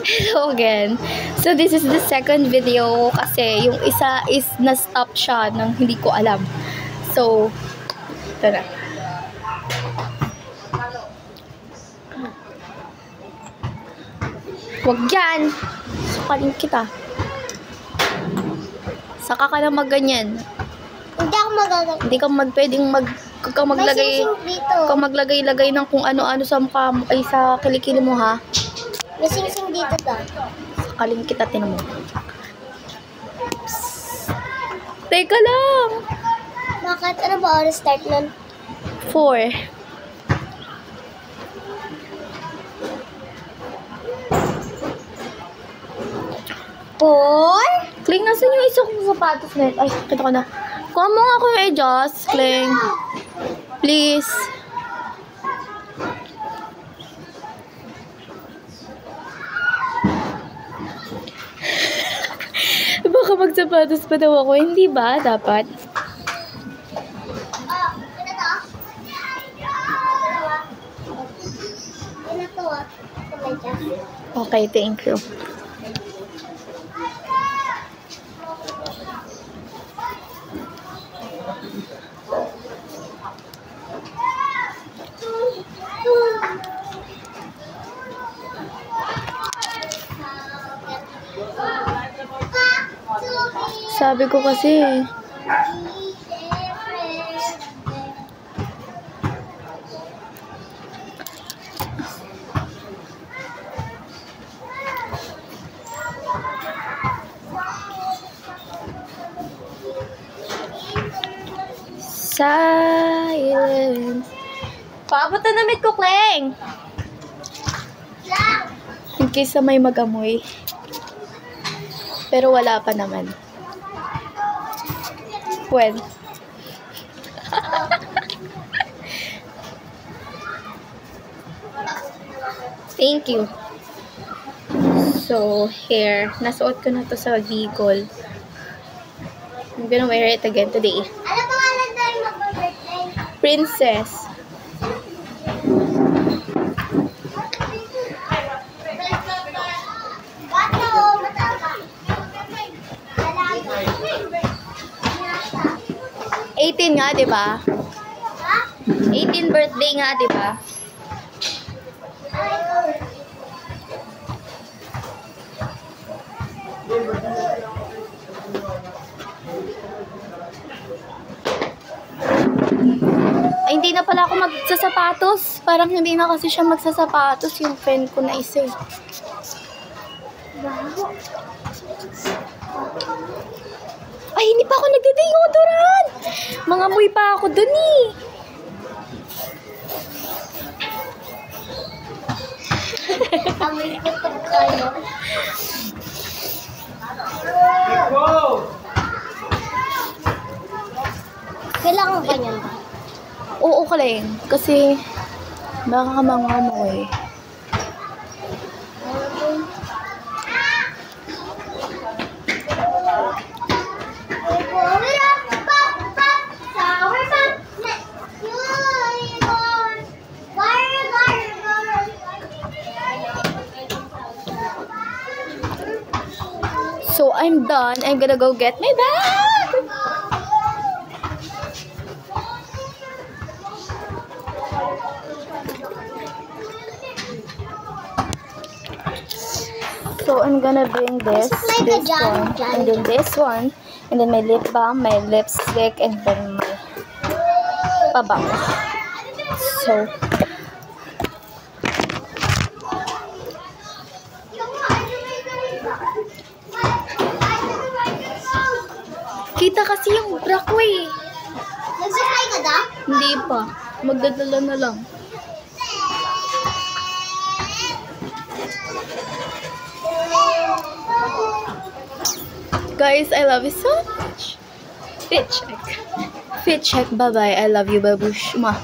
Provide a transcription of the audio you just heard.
Hello again. So this is the second video kasi yung isa is na-stop siya nang hindi ko alam. So, ito na. Wag yan! Sukalin kita. Saka ka na magganyan. Hindi ako magagamit. Hindi ka pwedeng maglagay-lagay ng kung ano-ano sa mukha mo, ay sa kilikili mo ha. May sing-sing dito daw. Sakaling kita, tinan mo. Teka lang! Bakit? Ano ba oras start nun? 4. Kling, nasan yung isa kong sapatos na yun? Ay, kita ko na. Kuha mo nga kung i-adjust, Kling. Please. Baka magsapatos pa daw ako. Hindi ba? Dapat. Okay, thank you. Sabi ko kasi silence. Paabot na namit ko, Kleng. In case na may mag-amoy. Pero wala pa naman. When? Thank you. So, here. Nasuot ko na to sa Bicol. I'm gonna wear it again today. Ano pangalan tayo mag-birthday? Princess. Bato, mataba. 18 nga, di ba? Ha? 18 birthday nga, di ba? Ay, hindi na pala ako magsasapatos. Parang hindi na kasi siya magsasapatos yung friend ko na isa. Ay, hindi pa ako nagde-deodorant. Mga amoy pa ako dun eh. Amoy ko pagkano. Kailangan ba niyan ba? Oo, Kaleng. Kasi baka mga amoy. So, I'm done. I'm gonna go get my bag. So, I'm gonna bring this one, and then this one, and then my lip balm, my lipstick, and then my pabango. So, kita kasi yung bra ko eh. Nagsakay ka da? Hindi pa. Magdadala na lang. Guys, I love you so much. Fit check. Fit check. Bye-bye. I love you, babush. Mwah.